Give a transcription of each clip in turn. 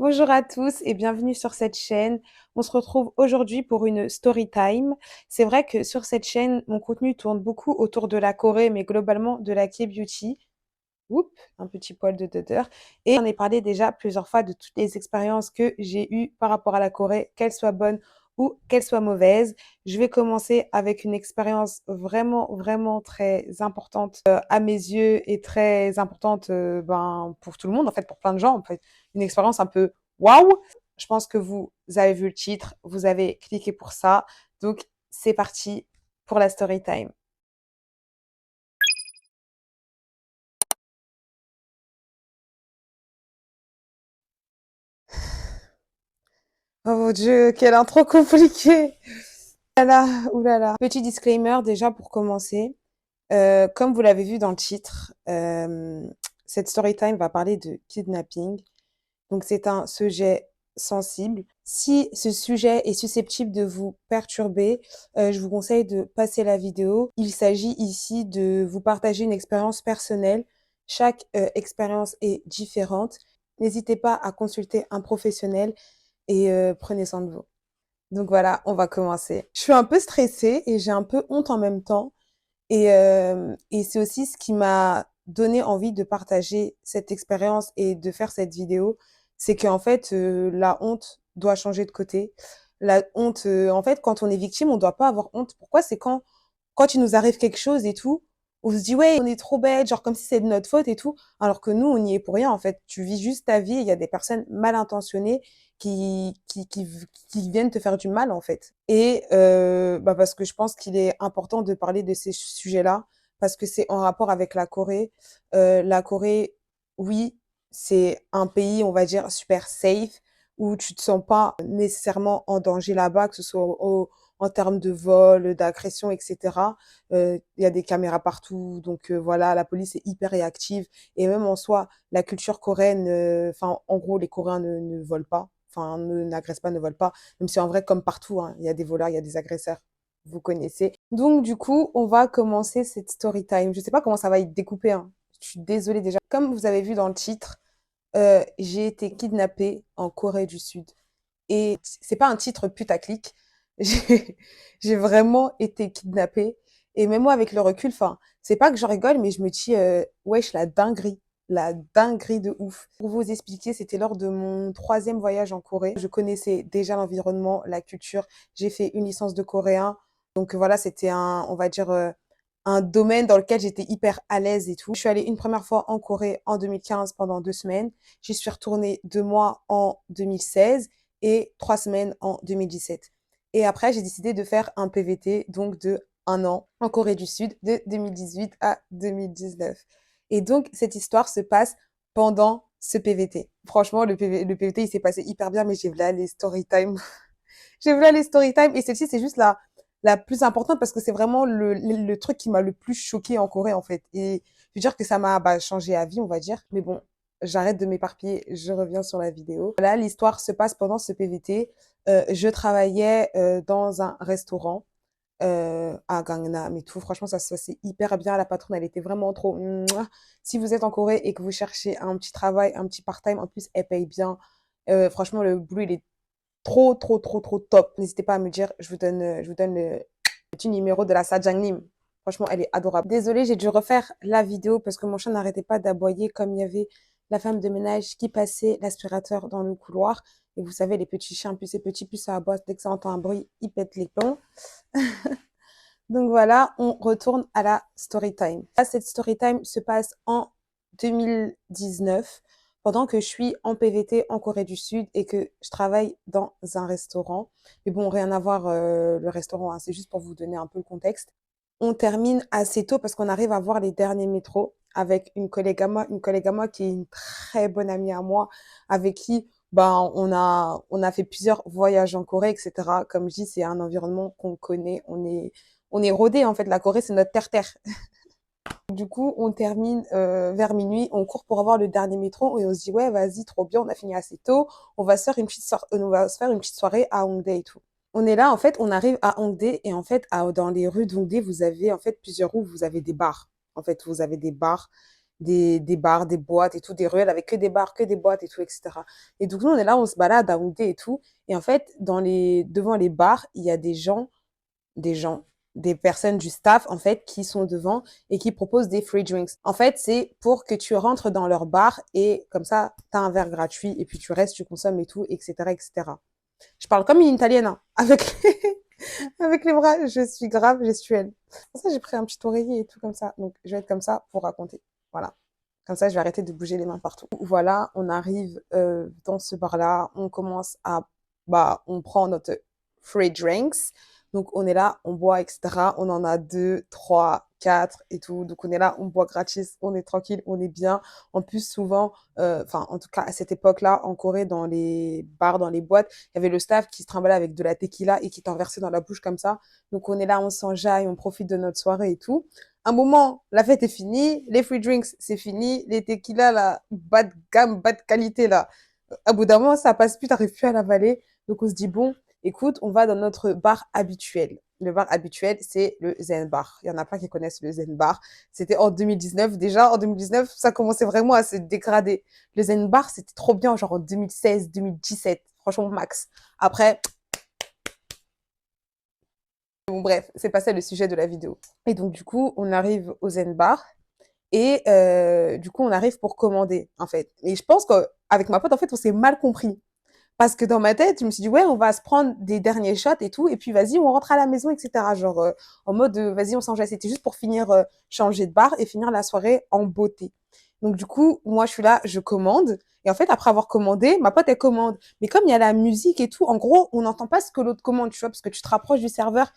Bonjour à tous et bienvenue sur cette chaîne. On se retrouve aujourd'hui pour une story time. C'est vrai que sur cette chaîne, mon contenu tourne beaucoup autour de la Corée, mais globalement de la K-beauty. Oups, un petit poil de d'odeur. Et j'en ai parlé déjà plusieurs fois de toutes les expériences que j'ai eues par rapport à la Corée, qu'elles soient bonnes ou qu'elles soient mauvaises. Je vais commencer avec une expérience vraiment, vraiment très importante à mes yeux et très importante pour tout le monde, en fait, pour plein de gens. En fait, une expérience un peu waouh. Je pense que vous avez vu le titre, vous avez cliqué pour ça. Donc, c'est parti pour la story time. Oh mon Dieu, quelle intro compliquée! Oulala. Petit disclaimer déjà pour commencer. Comme vous l'avez vu dans le titre, cette story time va parler de kidnapping. Donc c'est un sujet sensible. Si ce sujet est susceptible de vous perturber, je vous conseille de passer la vidéo. Il s'agit ici de vous partager une expérience personnelle. Chaque expérience est différente. N'hésitez pas à consulter un professionnel et prenez soin de vous. Donc voilà, on va commencer. Je suis un peu stressée et j'ai un peu honte en même temps. Et c'est aussi ce qui m'a donné envie de partager cette expérience et de faire cette vidéo. C'est qu'en fait, la honte doit changer de côté. La honte, en fait, quand on est victime, on doit pas avoir honte. Pourquoi? C'est quand il nous arrive quelque chose et tout, on se dit ouais, on est trop bête, genre comme si c'est de notre faute et tout, alors que nous, on y est pour rien en fait. Tu vis juste ta vie, et il y a des personnes mal intentionnées qui viennent te faire du mal en fait. Et parce que je pense qu'il est important de parler de ces sujets-là, parce que c'est en rapport avec la Corée. La Corée, oui, c'est un pays, on va dire, super safe, où tu te sens pas nécessairement en danger là-bas, que ce soit en termes de vol, d'agression, etc. Il y a des caméras partout, donc voilà, la police est hyper réactive. Et même en soi, la culture coréenne, enfin, en gros, les Coréens ne volent pas, enfin, n'agressent pas, ne volent pas. Même si en vrai, comme partout, hein, il y a des voleurs, il y a des agresseurs. Vous connaissez. Donc, du coup, on va commencer cette story time. Je sais pas comment ça va être découpé, hein. Je suis désolée déjà. Comme vous avez vu dans le titre, j'ai été kidnappée en Corée du Sud. Et c'est pas un titre putaclic. J'ai, j'ai vraiment été kidnappée. Et même moi, avec le recul, enfin, c'est pas que je rigole, mais je me dis, wesh, la dinguerie de ouf. Pour vous expliquer, c'était lors de mon troisième voyage en Corée. Je connaissais déjà l'environnement, la culture. J'ai fait une licence de coréen. Donc voilà, c'était on va dire, un domaine dans lequel j'étais hyper à l'aise et tout. Je suis allée une première fois en Corée en 2015 pendant 2 semaines. J'y suis retournée 2 mois en 2016 et 3 semaines en 2017. Et après, j'ai décidé de faire un PVT, donc de 1 an en Corée du Sud, de 2018 à 2019. Et donc, cette histoire se passe pendant ce PVT. Franchement, le PVT, il s'est passé hyper bien, mais j'ai voulu aller story time. J'ai voulu aller story time. Et celle-ci, c'est juste la plus importante parce que c'est vraiment le truc qui m'a le plus choqué en Corée, en fait. Et je veux dire que ça m'a changé à vie, on va dire. Mais bon, j'arrête de m'éparpiller, je reviens sur la vidéo. Là, l'histoire se passe pendant ce PVT. Je travaillais dans un restaurant à Gangnam et tout. Franchement, ça se passait hyper bien. La patronne, elle était vraiment trop mouah. Si vous êtes en Corée et que vous cherchez un petit travail, un petit part-time, en plus, elle paye bien. Franchement, le boulot, il est trop, trop, trop, trop top. N'hésitez pas à me dire, je vous donne le petit numéro de la Sajangnim. Franchement, elle est adorable. Désolée, j'ai dû refaire la vidéo parce que mon chat n'arrêtait pas d'aboyer comme il y avait la femme de ménage qui passait l'aspirateur dans le couloir. Et vous savez, les petits chiens, plus c'est petit, plus ça aboie. Dès que ça entend un bruit, ils pètent les plombs. Donc voilà, on retourne à la story time. Là, cette story time se passe en 2019, pendant que je suis en PVT en Corée du Sud et que je travaille dans un restaurant. Mais bon, rien à voir le restaurant, hein, c'est juste pour vous donner un peu le contexte. On termine assez tôt parce qu'on arrive à voir les derniers métros avec une collègue à moi qui est une très bonne amie à moi, avec qui ben, on a fait plusieurs voyages en Corée, etc. Comme je dis, c'est un environnement qu'on connaît, on est rodé en fait. La Corée, c'est notre terre-terre. Du coup, on termine vers minuit, on court pour avoir le dernier métro et on se dit ouais, vas-y, trop bien, on a fini assez tôt, on va se faire une petite soirée à Hongdae et tout. On est là, en fait, on arrive à Hongdae et en fait, dans les rues d'Hongdae, vous avez en fait plusieurs rues, vous avez des bars. En fait, vous avez des bars des bars, des boîtes et tout, des ruelles avec que des bars, que des boîtes et tout, etc. Et donc, nous, on est là, on se balade à Yaoundé et tout. Et en fait, devant les bars, il y a des gens, des personnes du staff, en fait, qui sont devant et qui proposent des free drinks. En fait, c'est pour que tu rentres dans leur bar et comme ça, tu as un verre gratuit et puis tu restes, tu consommes et tout, etc., etc. Je parle comme une italienne, hein, avec les bras, je suis grave gestuelle. C'est pour ça, j'ai pris un petit oreiller et tout comme ça. Donc, je vais être comme ça pour raconter. Voilà. Comme ça, je vais arrêter de bouger les mains partout. Voilà, on arrive dans ce bar-là, on commence à, bah, on prend notre free drinks. Donc, on est là, on boit, etc. On en a deux, trois, quatre et tout. Donc, on est là, on boit gratis, on est tranquille, on est bien. En plus, souvent, enfin, en tout cas, à cette époque-là, en Corée, dans les bars, dans les boîtes, il y avait le staff qui se trimballait avec de la tequila et qui t'en versait dans la bouche comme ça. Donc, on est là, on s'enjaille, on profite de notre soirée et tout. Un moment, la fête est finie, les free drinks, c'est fini, les tequilas, là, bas de gamme, bas de qualité, là. À bout d'un moment, ça passe plus, t'arrives plus à l'avaler. Donc, on se dit, bon, écoute, on va dans notre bar habituel. Le bar habituel, c'est le Zen Bar. Il y en a plein qui connaissent le Zen Bar. C'était en 2019. Déjà, en 2019, ça commençait vraiment à se dégrader. Le Zen Bar, c'était trop bien, genre en 2016, 2017. Franchement, max. Après, bon, bref, c'est pas ça le sujet de la vidéo. Et donc, du coup, on arrive au Zen Bar. Et du coup, on arrive pour commander, en fait. Et je pense qu'avec ma pote, en fait, on s'est mal compris. Parce que dans ma tête, je me suis dit, ouais, on va se prendre des derniers shots et tout, et puis vas-y, on rentre à la maison, etc. Genre, en mode, vas-y, on s'enjaille. C'était juste pour finir, changer de bar et finir la soirée en beauté. Donc, du coup, moi, je suis là, je commande. Et en fait, après avoir commandé, ma pote, elle commande. Mais comme il y a la musique et tout, en gros, on n'entend pas ce que l'autre commande, tu vois, parce que tu te rapproches du serveur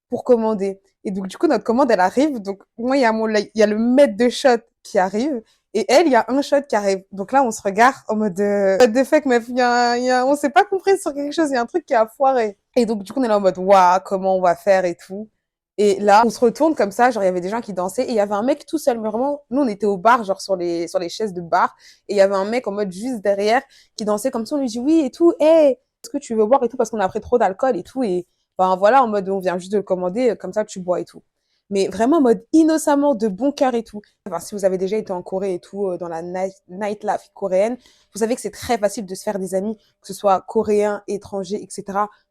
pour commander. Et donc, du coup, notre commande, elle arrive. Donc, moi, il y a le maître de shot qui arrive. Et elle, il y a un shot qui arrive. Donc là, on se regarde en mode, what the fuck, meuf, on s'est pas compris sur quelque chose, il y a un truc qui a foiré. Et donc, du coup, on est là en mode, waouh, comment on va faire et tout. Et là, on se retourne comme ça, genre, il y avait des gens qui dansaient, et il y avait un mec tout seul, mais vraiment, nous, on était au bar, genre, sur les chaises de bar, et il y avait un mec en mode juste derrière, qui dansait comme ça, on lui dit oui et tout, hey, est-ce que tu veux boire et tout, parce qu'on a pris trop d'alcool et tout, et ben voilà, en mode, on vient juste de le commander, comme ça, tu bois et tout. Mais vraiment en mode innocemment, de bon cœur et tout. Enfin, si vous avez déjà été en Corée et tout, dans la nightlife coréenne, vous savez que c'est très facile de se faire des amis, que ce soit coréens, étrangers, etc.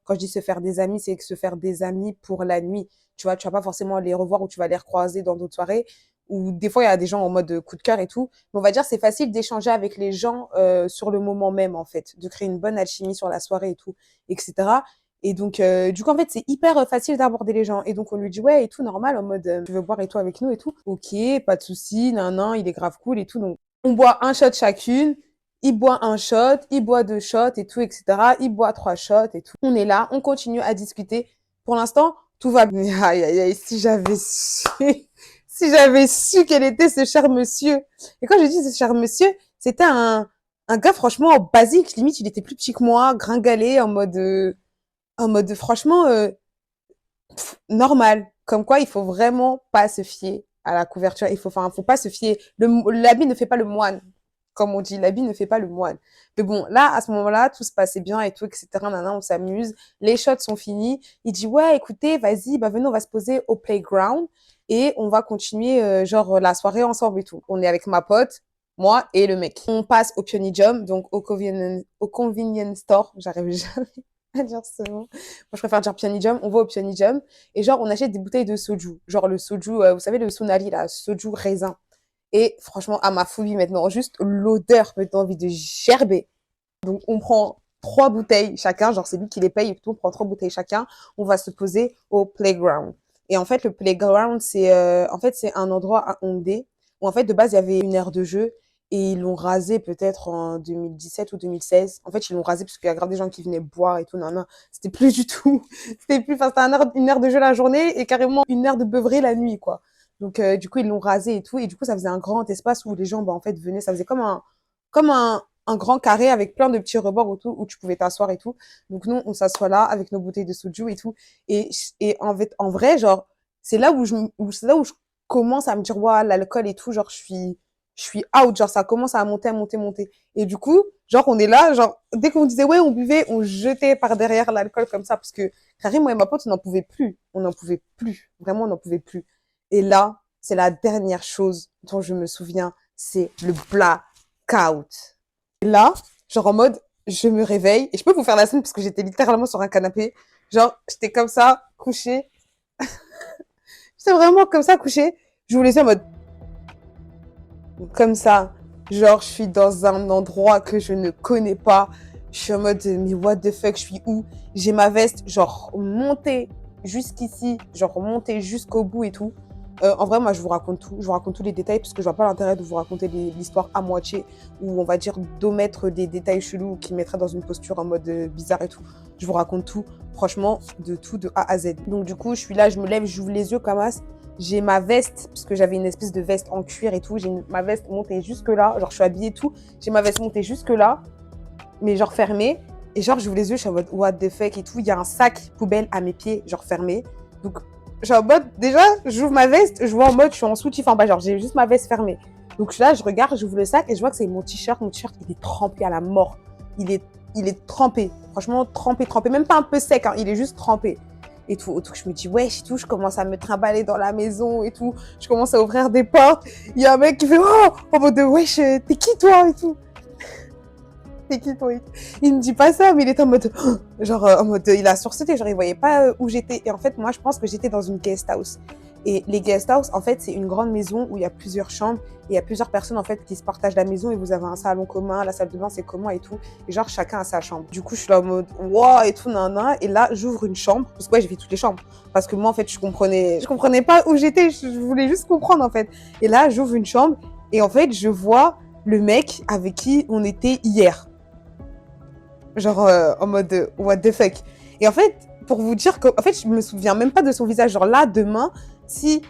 Quand je dis se faire des amis, c'est que se faire des amis pour la nuit. Tu vas pas forcément les revoir ou tu vas les recroiser dans d'autres soirées. Ou des fois, il y a des gens en mode coup de cœur et tout. Mais on va dire, c'est facile d'échanger avec les gens sur le moment même, en fait. De créer une bonne alchimie sur la soirée et tout, etc. Et donc, du coup, en fait, c'est hyper facile d'aborder les gens. Et donc, on lui dit, ouais, et tout, normal, en mode, tu veux boire et tout avec nous et tout. Ok, pas de souci, nan, nan, il est grave cool et tout. Donc, on boit un shot chacune. Il boit un shot, il boit deux shots et tout, etc. Il boit trois shots et tout. On est là, on continue à discuter. Pour l'instant, tout va bien. Aïe, aïe, aïe, si j'avais su, si j'avais su quel était ce cher monsieur. Et quand je dis ce cher monsieur, c'était un gars, franchement, basique. Limite, il était plus petit que moi, gringalé, en mode franchement normal. Comme quoi, il faut vraiment pas se fier à la couverture. Faut pas se fier. L'habit ne fait pas le moine. Comme on dit, l'habit ne fait pas le moine. Mais bon, là, à ce moment-là, tout se passait bien et tout, etc. Nana, on s'amuse. Les shots sont finis. Il dit, ouais, écoutez, vas-y, bah, venez, on va se poser au playground et on va continuer, genre, la soirée ensemble et tout. On est avec ma pote, moi et le mec. On passe au Pyeongchang, donc au convenience store. J'arrive jamais à dire ce mot. Moi, je préfère dire Pyeongchang. On va au Pyeongchang et genre, on achète des bouteilles de soju. Genre le soju, vous savez, le sunari, là, soju raisin. Et franchement, à ma folie maintenant, juste l'odeur me donne envie de gerber. Donc, on prend trois bouteilles chacun, genre c'est lui qui les paye et tout, on prend trois bouteilles chacun, on va se poser au playground. Et en fait, le playground, c'est un endroit à Hongdae où en fait, de base, il y avait une aire de jeu et ils l'ont rasé peut-être en 2017 ou 2016. En fait, ils l'ont rasé parce qu'il y a grave des gens qui venaient boire et tout, non, non. C'était plus du tout, c'était une aire de jeu la journée et carrément une aire de beuverie la nuit, quoi. Donc, du coup, ils l'ont rasé et tout. Et du coup, ça faisait un grand espace où les gens, bah, en fait, venaient. Ça faisait comme un grand carré avec plein de petits rebords autour où tu pouvais t'asseoir et tout. Donc, nous, on s'assoit là avec nos bouteilles de soju et tout. Et en fait, en vrai, genre, c'est là où je commence à me dire, waouh, l'alcool et tout, genre, je suis out. Genre, ça commence à monter, à monter, monter. Et du coup, genre, on est là, genre, dès qu'on disait, ouais, on buvait, on jetait par derrière l'alcool comme ça parce que, Karim, moi et ma pote, on n'en pouvait plus. On n'en pouvait plus. Vraiment, on n'en pouvait plus. Et là, c'est la dernière chose dont je me souviens c'est le blackout. Et là, genre en mode, je me réveille, et je peux vous faire la scène parce que j'étais littéralement sur un canapé. Genre, j'étais comme ça, couchée. J'étais vraiment comme ça, couchée. Je vous laissais en mode, comme ça. Genre, je suis dans un endroit que je ne connais pas. Je suis en mode, mais what the fuck, je suis où? J'ai ma veste, genre, montée jusqu'ici, genre, montée jusqu'au bout et tout. En vrai, moi, je vous raconte tout. Je vous raconte tous les détails parce que je vois pas l'intérêt de vous raconter l'histoire à moitié ou on va dire d'omettre des détails chelous qui mettraient dans une posture en mode bizarre et tout. Je vous raconte tout, franchement, de tout, de A à Z. Donc, du coup, je suis là, je me lève, j'ouvre les yeux comme as. J'ai ma veste, parce que j'avais une espèce de veste en cuir et tout. J'ai ma veste montée jusque là. Genre, je suis habillée et tout. J'ai ma veste montée jusque là, mais genre fermée. Et genre, j'ouvre les yeux, je suis en mode what the fuck et tout. Il y a un sac poubelle à mes pieds, genre fermé. Donc, je suis en mode, déjà, j'ouvre ma veste, je vois en mode, je suis en soutif en bas. Genre, j'ai juste ma veste fermée. Donc, je suis là, je regarde, j'ouvre le sac et je vois que c'est mon t-shirt. Mon t-shirt, il est trempé à la mort. Il est trempé. Franchement, trempé, trempé. Même pas un peu sec, hein. Il est juste trempé. Et tout, je me dis, wesh, et tout, je commence à me trimballer dans la maison et tout. Je commence à ouvrir des portes. Il y a un mec qui fait, oh, en mode, wesh, t'es qui toi et tout. T'es qui toi? Il me dit pas ça, mais il était en mode, genre, en mode, il a sursauté, genre, il voyait pas où j'étais. Et en fait, moi, je pense que j'étais dans une guest house. Et les guest house, en fait, c'est une grande maison où il y a plusieurs chambres et il y a plusieurs personnes, en fait, qui se partagent la maison et vous avez un salon commun, la salle de bain, c'est commun et tout. Et genre, chacun a sa chambre. Du coup, je suis là en mode, wow, et tout, nan. Et là, j'ouvre une chambre. Parce que, ouais, j'ai fait toutes les chambres. Parce que moi, en fait, je comprenais pas où j'étais. Je voulais juste comprendre, en fait. Et là, j'ouvre une chambre et en fait, je vois le mec avec qui on était hier. Genre en mode what the fuck. Et en fait, pour vous dire que en fait, je me souviens même pas de son visage. Genre là, demain, si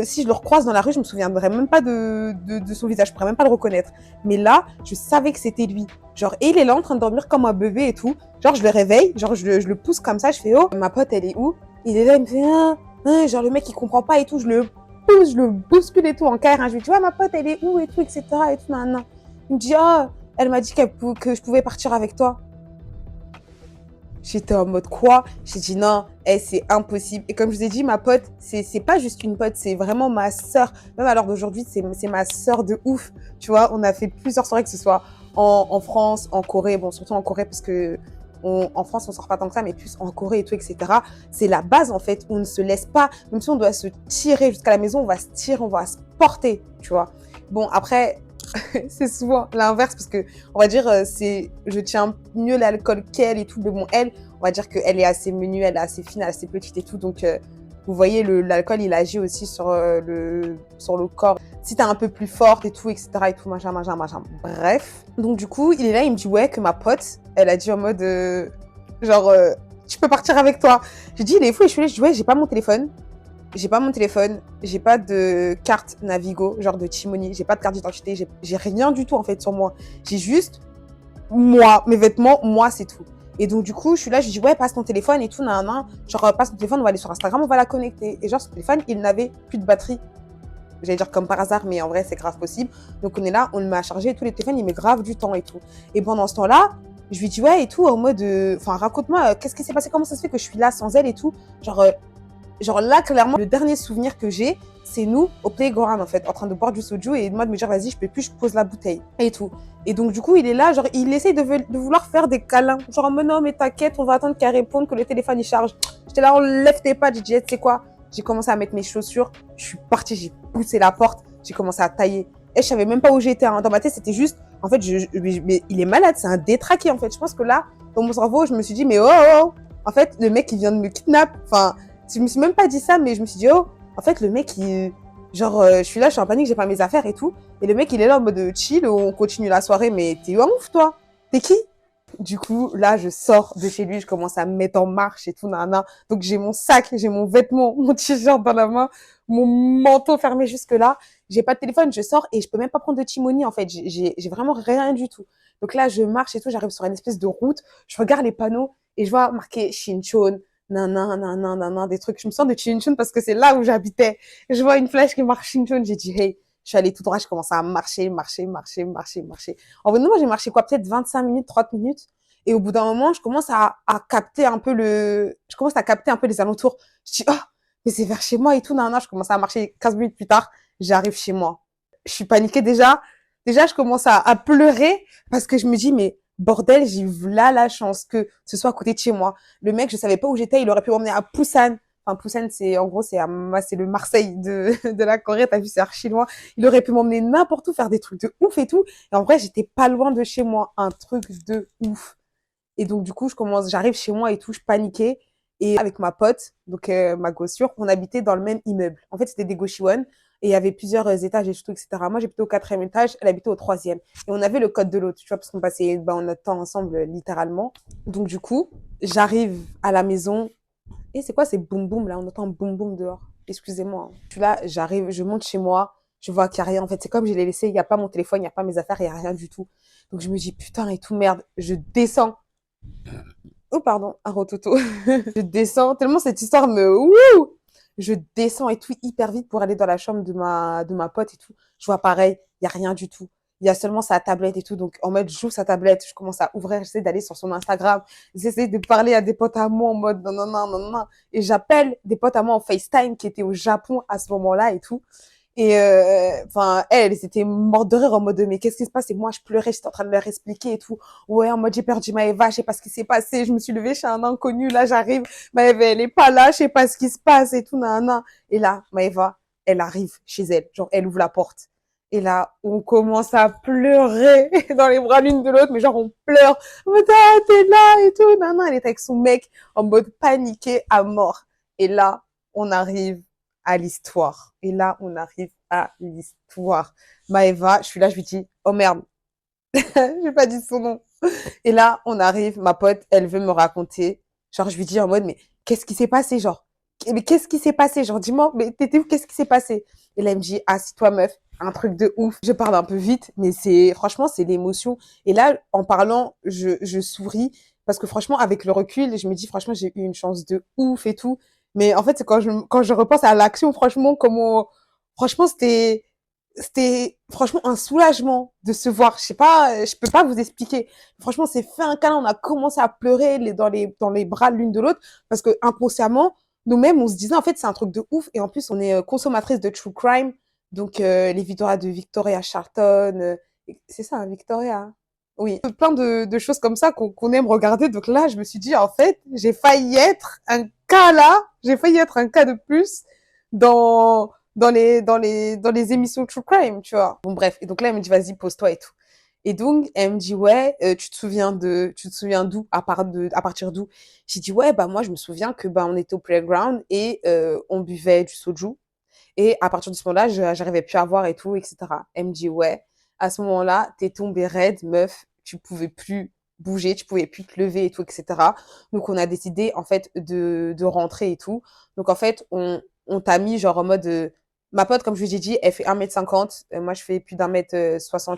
si je le recroise dans la rue, je me souviendrai même pas de son visage. Je pourrais même pas le reconnaître. Mais là, je savais que c'était lui. Genre, et il est là en train de dormir comme un bébé et tout. Genre, je le réveille, genre, je le pousse comme ça, je fais oh, ma pote, elle est où? Il est là, il me fait genre, le mec, il comprend pas et tout. Je le pousse, je le bouscule et tout en carré. Je lui dis, ouais, ma pote, elle est où et tout, etc. Et tout, nan, nan. Il me dit, ah, elle m'a dit que je pouvais partir avec toi. J'étais en mode quoi? J'ai dit non, c'est impossible. Et comme je vous ai dit, ma pote, c'est pas juste une pote, c'est vraiment ma sœur. Même à l'heure d'aujourd'hui, c'est ma sœur de ouf. Tu vois, on a fait plusieurs soirées, que ce soit en France, en Corée, bon, surtout en Corée, parce que en France, on sort pas tant que ça, mais plus en Corée et tout, etc. C'est la base, en fait. On ne se laisse pas, même si on doit se tirer jusqu'à la maison, on va se tirer, on va se porter, tu vois. Bon, après, c'est souvent l'inverse parce que on va dire je tiens mieux l'alcool qu'elle et tout, mais bon, elle, on va dire qu'elle est assez menue, elle est assez fine, elle est assez petite et tout, donc vous voyez, l'alcool, il agit aussi sur le corps. Si t'es un peu plus forte et tout, etc. et tout, machin. Bref. Donc du coup, il est là, il me dit ouais, que ma pote, elle a dit en mode genre tu peux partir avec toi. J'ai dit il est fou, et je suis là, je dis ouais, j'ai pas mon téléphone, j'ai pas de carte Navigo, genre de Timoni, j'ai pas de carte d'identité, j'ai rien du tout en fait sur moi. J'ai juste moi, mes vêtements, moi c'est tout. Et donc du coup, je suis là, je dis ouais, passe ton téléphone et tout, nan. Genre passe ton téléphone, on va aller sur Instagram, on va la connecter. Et genre ce téléphone, il n'avait plus de batterie. J'allais dire comme par hasard, mais en vrai c'est grave possible. Donc on est là, on le met à charger et tout, les téléphones, il met grave du temps et tout. Et pendant ce temps-là, je lui dis ouais et tout, en mode, enfin raconte-moi, qu'est-ce qui s'est passé, comment ça se fait que je suis là sans elle et tout. Genre là, clairement, le dernier souvenir que j'ai, c'est nous au playground en fait, en train de boire du soju et moi de me dire vas-y, je peux plus, je pose la bouteille et tout. Et donc du coup, il est là, genre il essaye de vouloir faire des câlins. Genre mais non, mais t'inquiète, on va attendre qu'elle réponde, que le téléphone il charge. J'étais là, on lève tes pattes, j'ai dit, tu sais quoi? J'ai commencé à mettre mes chaussures, je suis partie, j'ai poussé la porte, j'ai commencé à tailler. Et je savais même pas où j'étais, hein. Dans ma tête, c'était juste, en fait, mais il est malade, c'est un détraqué en fait. Je pense que là, dans mon cerveau, je me suis dit, mais oh, en fait, le mec il vient de me kidnapper. Enfin, je me suis même pas dit ça, mais je me suis dit, oh, en fait, le mec, genre, je suis là, je suis en panique, j'ai pas mes affaires et tout. Et le mec, il est là en mode chill, on continue la soirée, mais t'es un ouf, toi. T'es qui? Du coup, là, je sors de chez lui, je commence à me mettre en marche et tout, nana. Donc, j'ai mon sac, j'ai mon vêtement, mon t-shirt dans la main, mon manteau fermé jusque-là. J'ai pas de téléphone, je sors et je peux même pas prendre de Timoni, en fait. J'ai vraiment rien du tout. Donc là, je marche et tout, j'arrive sur une espèce de route, je regarde les panneaux et je vois marqué Shinchon, des trucs. Je me sens de Chinchon parce que c'est là où j'habitais. Je vois une flèche qui marque Chinchon, j'ai dit, hey, je suis allée tout droit, je commence à marcher. En vrai, moi, j'ai marché quoi, peut-être 25 minutes, 30 minutes. Et au bout d'un moment, je commence à capter un peu les alentours. Je dis, oh, mais c'est vers chez moi et tout, je commence à marcher 15 minutes plus tard, j'arrive chez moi. je suis paniquée déjà. Déjà, je commence à pleurer parce que je me dis, mais bordel, j'ai eu là la chance que ce soit à côté de chez moi. Le mec, je savais pas où j'étais, il aurait pu m'emmener à Busan. Enfin, Busan, c'est, en gros, c'est le Marseille de la Corée, t'as vu, c'est archi loin. Il aurait pu m'emmener n'importe où, faire des trucs de ouf et tout. Et en vrai, j'étais pas loin de chez moi. Un truc de ouf. Et donc, du coup, j'arrive chez moi et tout, je paniquais. Et avec ma pote, donc ma gossure, on habitait dans le même immeuble. En fait, c'était des Goshiwon et il y avait plusieurs étages et tout, etc. Moi, j'habitais au quatrième étage, elle habitait au troisième. Et on avait le code de l'autre, tu vois, parce qu'on passait notre temps ensemble, littéralement. Donc, du coup, j'arrive à la maison. Et c'est quoi ces boum boum là? On entend boum boum dehors. Excusez-moi, hein. Je suis là, j'arrive, je monte chez moi, je vois qu'il n'y a rien. En fait, c'est comme je l'ai laissé, il n'y a pas mon téléphone, il n'y a pas mes affaires, il n'y a rien du tout. Donc, je me dis, putain et tout, merde. Je descends. Oh, pardon, un rototo. Je descends, tellement cette histoire me... Wouh! Je descends et tout hyper vite pour aller dans la chambre de ma pote et tout. Je vois pareil, il y a rien du tout. Il y a seulement sa tablette et tout. Donc, en mode, j'ouvre sa tablette, je commence à ouvrir, j'essaie d'aller sur son Instagram. J'essaie de parler à des potes à moi en mode non, non, non, non, non. Et j'appelle des potes à moi en FaceTime qui étaient au Japon à ce moment-là et tout. Et enfin, elles étaient mortes de rire en mode mais qu'est-ce qui se passe? Et moi, je pleurais, j'étais en train de leur expliquer et tout. Ouais, en mode j'ai perdu Maëva, je sais pas ce qui s'est passé. Je me suis levée chez un inconnu, là j'arrive, Maëva elle est pas là, je sais pas ce qui se passe et tout, nan. Et là, Maëva, elle arrive chez elle, genre elle ouvre la porte. Et là, on commence à pleurer dans les bras l'une de l'autre, mais genre on pleure. En mode ah, t'es là et tout, nan. Elle est avec son mec en mode paniqué à mort. Et là, on arrive à l'histoire. Et là, on arrive à l'histoire. Maëva, je suis là, je lui dis, oh merde, j'ai pas dit son nom. Et là, on arrive, ma pote, elle veut me raconter. Genre, je lui dis en mode, mais qu'est-ce qui s'est passé, genre? Mais qu'est-ce qui s'est passé? Genre, dis-moi, mais t'étais où? Qu'est-ce qui s'est passé? Et là, elle me dit, assis-toi, meuf. Un truc de ouf. Je parle un peu vite, mais franchement, c'est l'émotion. Et là, en parlant, je souris parce que franchement, avec le recul, je me dis, franchement, j'ai eu une chance de ouf et tout. Mais en fait, c'est quand je repense à l'action, franchement, franchement, c'était franchement un soulagement de se voir. Je sais pas, je peux pas vous expliquer. Franchement, c'est fait un câlin, on a commencé à pleurer dans les bras l'une de l'autre parce que inconsciemment, nous-mêmes, on se disait en fait c'est un truc de ouf et en plus on est consommatrice de true crime, donc les Victoria de Victoria Charlton, c'est ça, hein, Victoria. Hein. Oui, plein de choses comme ça qu'on aime regarder. Donc là, je me suis dit en fait, j'ai failli être un cas là, j'ai failli être un cas de plus dans les émissions True Crime, tu vois. Bon, bref. Et donc là, elle me dit, vas-y, pose-toi et tout. Et donc, elle me dit, ouais, tu te souviens d'où, à partir d'où? J'ai dit, ouais, bah, moi, je me souviens que, bah, on était au playground et, on buvait du soju. Et à partir de ce moment-là, j'arrivais plus à voir et tout, etc. Elle me dit, ouais, à ce moment-là, t'es tombée raide, meuf, tu pouvais plus bouger, tu pouvais plus te lever et tout, etc. Donc, on a décidé, en fait, de rentrer et tout. Donc, en fait, on t'a mis, genre, en mode, ma pote, comme je vous ai dit, elle fait 1,50 m. Moi, je fais plus d'1,68 m.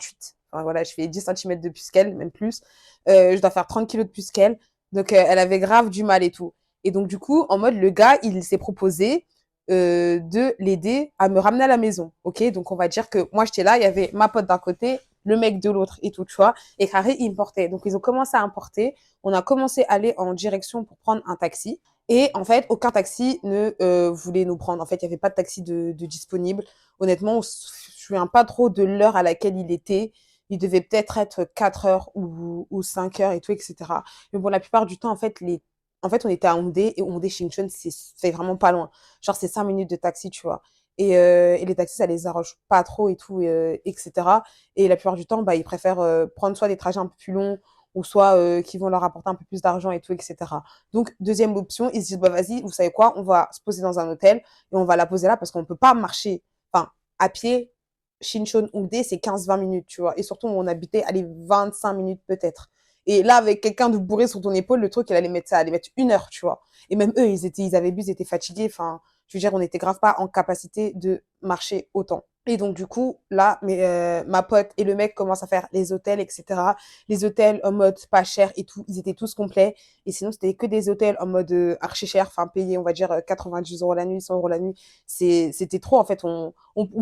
Enfin, voilà, je fais 10 centimètres de plus qu'elle, même plus. Je dois faire 30 kilos de plus qu'elle. Donc, elle avait grave du mal et tout. Et donc, du coup, en mode, le gars, il s'est proposé de l'aider à me ramener à la maison. Ok, donc on va dire que moi j'étais là, il y avait ma pote d'un côté, le mec de l'autre et tout, tu vois. Et Carré, il me portait. Donc ils ont commencé à importer. On a commencé à aller en direction pour prendre un taxi. Et en fait, aucun taxi ne voulait nous prendre. En fait, il n'y avait pas de taxi de disponible. Honnêtement, on se souvient pas trop de l'heure à laquelle il était. Il devait peut-être être 4 heures ou 5 heures et tout, etc. Mais bon, la plupart du temps, en fait, on était à Hongdae et Hongdae Shinchon, c'est vraiment pas loin. Genre, c'est 5 minutes de taxi, tu vois. Et les taxis, ça les arrange pas trop et tout, etc. Et la plupart du temps, bah, ils préfèrent prendre soit des trajets un peu plus longs ou soit qui vont leur apporter un peu plus d'argent et tout, etc. Donc, deuxième option, ils se disent, bah, vas-y, vous savez quoi, on va se poser dans un hôtel et on va la poser là parce qu'on peut pas marcher, enfin, à pied. Shinchon Hongdae, c'est 15-20 minutes, tu vois. Et surtout, on habitait, allez, 25 minutes peut-être. Et là, avec quelqu'un de bourré sur ton épaule, le truc, il allait mettre ça, allait mettre 1 heure, tu vois. Et même eux, ils avaient bu, ils étaient fatigués. Enfin, je veux dire, on était grave pas en capacité de marcher autant. Et donc, du coup, là, ma pote et le mec commencent à faire les hôtels, etc. Les hôtels en mode pas cher et tout, ils étaient tous complets. Et sinon, c'était que des hôtels en mode archi cher, enfin, payé, on va dire, 90 euros la nuit, 100 euros la nuit. C'était trop, en fait. On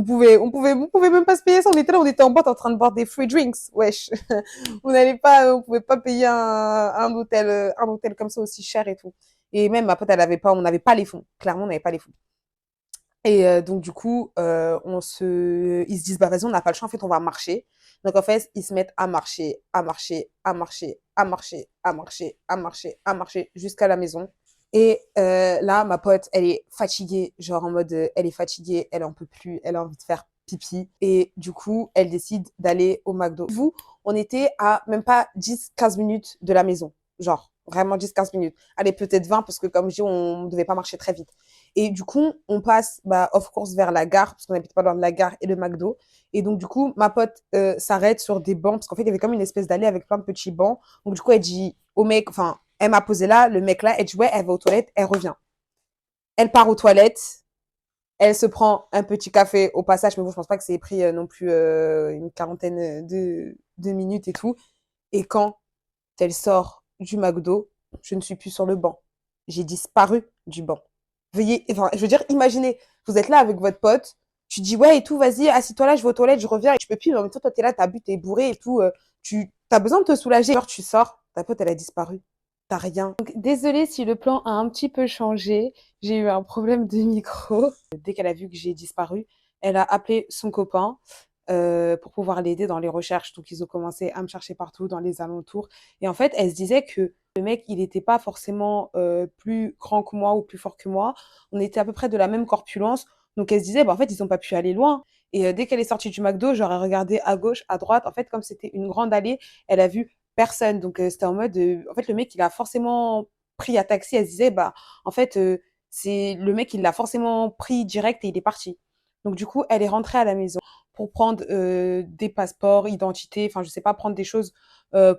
pouvait même pas se payer ça. On était là, on était en boîte en train de boire des free drinks. Wesh. On pouvait pas payer un hôtel comme ça aussi cher et tout. Et même ma pote, on n'avait pas les fonds. Clairement, on n'avait pas les fonds. Et donc du coup, ils se disent: «Bah, vas-y, on n'a pas le choix, en fait, on va marcher». Donc en fait, ils se mettent à marcher, à marcher, à marcher, à marcher, à marcher, à marcher, à marcher jusqu'à la maison. Et là, ma pote, elle est fatiguée, genre en mode, elle est fatiguée, elle en peut plus, elle a envie de faire pipi. Et du coup, elle décide d'aller au McDo. Vous, on était à même pas 10-15 minutes de la maison. Genre, vraiment 10-15 minutes. Allez, peut-être 20, parce que comme je dis, on ne devait pas marcher très vite. Et du coup, on passe, bah, of course, vers la gare, parce qu'on n'habite pas loin de la gare et le McDo. Et donc, du coup, ma pote s'arrête sur des bancs, parce qu'en fait, il y avait comme une espèce d'allée avec plein de petits bancs. Donc, du coup, elle dit au mec, enfin, elle m'a posé là, le mec là, elle dit ouais, elle va aux toilettes, elle revient. Elle part aux toilettes, elle se prend un petit café au passage, mais bon, je pense pas que c'est pris non plus une quarantaine de minutes et tout. Et quand elle sort du McDo, je ne suis plus sur le banc. J'ai disparu du banc. Veuillez, enfin, je veux dire, imaginez, vous êtes là avec votre pote, tu dis ouais et tout, vas-y, assis-toi là, je vais aux toilettes, je reviens, et tu peux plus, mais en même temps, toi, t'es là, t'as bu, t'es bourré et tout, tu as besoin de te soulager. Alors, tu sors, ta pote, elle a disparu. T'as rien. Donc, désolée si le plan a un petit peu changé. J'ai eu un problème de micro. Dès qu'elle a vu que j'ai disparu, elle a appelé son copain pour pouvoir l'aider dans les recherches. Donc, ils ont commencé à me chercher partout dans les alentours. Et en fait, elle se disait que le mec, il n'était pas forcément plus grand que moi ou plus fort que moi. On était à peu près de la même corpulence. Donc, elle se disait, bah, en fait, ils n'ont pas pu aller loin. Et dès qu'elle est sortie du McDo, j'aurais regardé à gauche, à droite. En fait, comme c'était une grande allée, elle a vu personne. Donc, c'était en mode, en fait, le mec, il a forcément pris un taxi. Elle se disait, bah, en fait, c'est le mec, il l'a forcément pris direct et il est parti. Donc, du coup, elle est rentrée à la maison pour prendre des passeports, identité, enfin, je sais pas, prendre des choses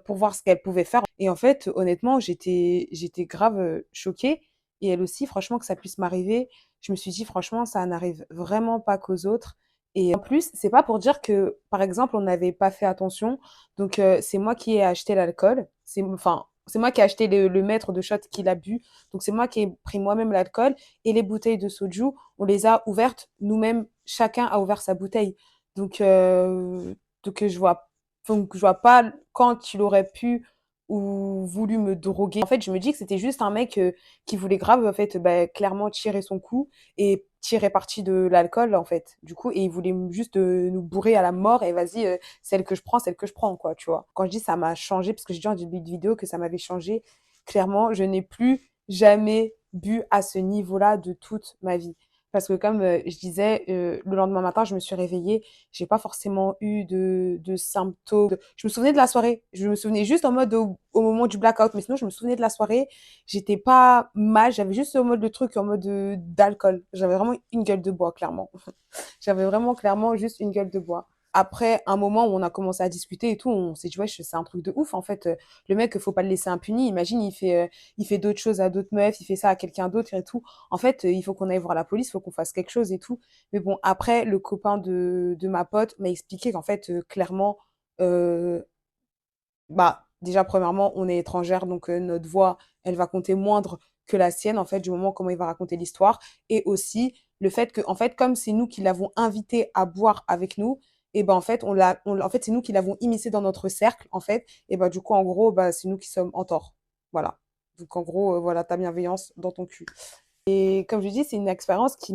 pour voir ce qu'elle pouvait faire. Et en fait, honnêtement, j'étais grave choquée. Et elle aussi, franchement, que ça puisse m'arriver, je me suis dit, franchement, ça n'arrive vraiment pas qu'aux autres. Et en plus, c'est pas pour dire que, par exemple, on n'avait pas fait attention. Donc, c'est moi qui ai acheté l'alcool. Enfin, c'est moi qui ai acheté le mètre de shot qu'il a bu. Donc, c'est moi qui ai pris moi-même l'alcool. Et les bouteilles de soju, on les a ouvertes nous-mêmes. Chacun a ouvert sa bouteille. Donc, donc, je vois pas quand il aurait pu ou voulu me droguer. En fait, je me dis que c'était juste un mec qui voulait grave, en fait, bah, clairement tirer son coup et tirer parti de l'alcool, en fait. Du coup, et il voulait juste nous bourrer à la mort et vas-y, celle que je prends, quoi, tu vois. Quand je dis ça m'a changé, parce que j'ai dit en début de vidéo que ça m'avait changé, clairement, je n'ai plus jamais bu à ce niveau-là de toute ma vie. Parce que comme je disais, le lendemain matin, je me suis réveillée, j'ai pas forcément eu de symptômes. Je me souvenais de la soirée. Je me souvenais juste en mode au moment du blackout, mais sinon je me souvenais de la soirée. J'étais pas mal, j'avais juste au mode le truc en mode d'alcool. J'avais vraiment une gueule de bois, clairement. J'avais vraiment clairement juste une gueule de bois. Après un moment où on a commencé à discuter et tout, on s'est dit, ouais, c'est un truc de ouf. En fait, le mec, faut pas le laisser impuni. Imagine, il fait d'autres choses à d'autres meufs, il fait ça à quelqu'un d'autre et tout. En fait, il faut qu'on aille voir la police, il faut qu'on fasse quelque chose et tout. Mais bon, après, le copain de ma pote m'a expliqué qu'en fait, clairement, euh, bah, déjà, premièrement, on est étrangère, donc notre voix, elle va compter moindre que la sienne, en fait, du moment comment il va raconter l'histoire. Et aussi, le fait que, en fait, comme c'est nous qui l'avons invité à boire avec nous, et ben, en fait, en fait, c'est nous qui l'avons immiscé dans notre cercle, en fait. Et ben, du coup, en gros, bah, c'est nous qui sommes en tort. Voilà. Donc, en gros, voilà, ta bienveillance dans ton cul. Et comme je dis, c'est une expérience je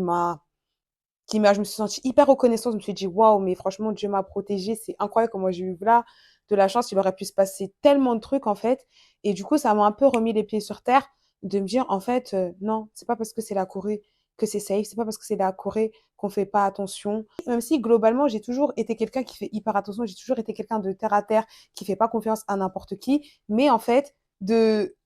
me suis sentie hyper reconnaissante. Je me suis dit, waouh, mais franchement, Dieu m'a protégée. C'est incroyable comment j'ai eu là de la chance. Il aurait pu se passer tellement de trucs, en fait. Et du coup, ça m'a un peu remis les pieds sur terre de me dire, en fait, non, c'est pas parce que c'est la Corée que c'est safe. C'est pas parce que c'est la Corée qu'on fait pas attention. Même si, globalement, j'ai toujours été quelqu'un qui fait hyper attention. J'ai toujours été quelqu'un de terre à terre, qui fait pas confiance à n'importe qui. Mais en fait, de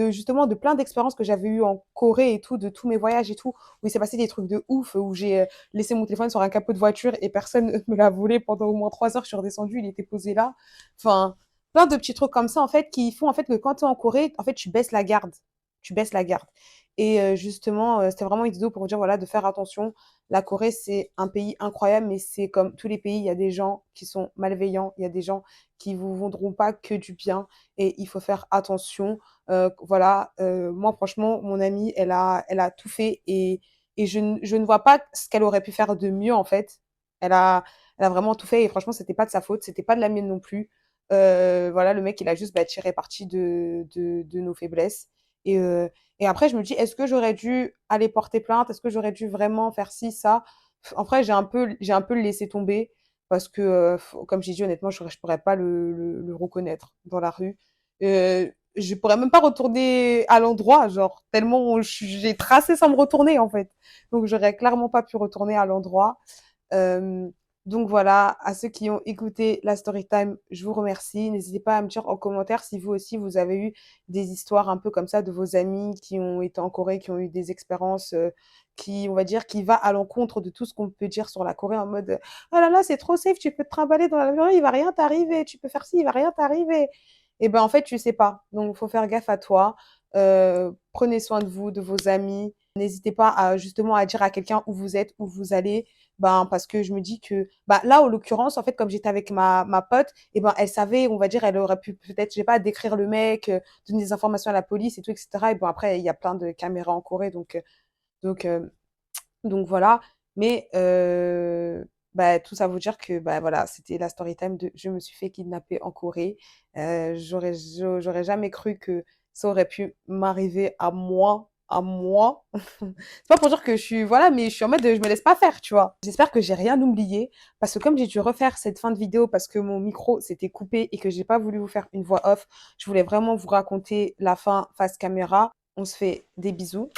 justement, de plein d'expériences que j'avais eues en Corée et tout, de tous mes voyages et tout, où il s'est passé des trucs de ouf, où j'ai laissé mon téléphone sur un capot de voiture et personne ne me l'a volé pendant au moins 3 heures. Je suis redescendue, il était posé là. Enfin, plein de petits trucs comme ça, en fait, qui font en fait que quand tu es en Corée, en fait, tu baisses la garde. Tu baisses la garde. Et justement, c'était vraiment une vidéo pour vous dire, voilà, de faire attention. La Corée, c'est un pays incroyable, mais c'est comme tous les pays, il y a des gens qui sont malveillants, il y a des gens qui vous vendront pas que du bien, et il faut faire attention. Voilà, moi, franchement, mon amie, elle a tout fait, et je ne vois pas ce qu'elle aurait pu faire de mieux, en fait. Elle a, elle a vraiment tout fait et franchement, c'était pas de sa faute, c'était pas de la mienne non plus. Voilà, le mec, il a juste bah, tiré parti de nos faiblesses. Et, euh, et après, je me dis, est-ce que j'aurais dû aller porter plainte? Est-ce que j'aurais dû vraiment faire ci, ça? En vrai, j'ai un peu laissé tomber parce que, comme j'ai dit, honnêtement, je pourrais pas le reconnaître dans la rue. Je pourrais même pas retourner à l'endroit, genre, tellement j'ai tracé sans me retourner, en fait. Donc, j'aurais clairement pas pu retourner à l'endroit. Euh, donc voilà, à ceux qui ont écouté la story time, je vous remercie. N'hésitez pas à me dire en commentaire si vous aussi vous avez eu des histoires un peu comme ça de vos amis qui ont été en Corée, qui ont eu des expériences qui, on va dire, qui va à l'encontre de tout ce qu'on peut dire sur la Corée en mode oh là là, c'est trop safe, tu peux te trimballer dans l'avion, il va rien t'arriver, tu peux faire ci, il va rien t'arriver. Et ben en fait, tu sais pas. Donc, il faut faire gaffe à toi. Prenez soin de vous, de vos amis. N'hésitez pas à justement à dire à quelqu'un où vous êtes, où vous allez. Ben, parce que je me dis que, bah, là, en l'occurrence, en fait, comme j'étais avec ma pote, et ben, elle savait, on va dire, elle aurait pu peut-être, je sais pas, décrire le mec, donner des informations à la police et tout, etc. Et bon, après, il y a plein de caméras en Corée, donc, euh, donc voilà. Mais, bah, tout ça vous dire que, bah, voilà, c'était la story time de je me suis fait kidnapper en Corée. J'aurais jamais cru que ça aurait pu m'arriver à moi, à moi. C'est pas pour dire que je suis, voilà, mais je suis en mode, je me laisse pas faire, tu vois. J'espère que j'ai rien oublié, parce que comme j'ai dû refaire cette fin de vidéo parce que mon micro s'était coupé et que j'ai pas voulu vous faire une voix off, je voulais vraiment vous raconter la fin face caméra. On se fait des bisous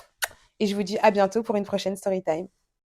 et je vous dis à bientôt pour une prochaine story time.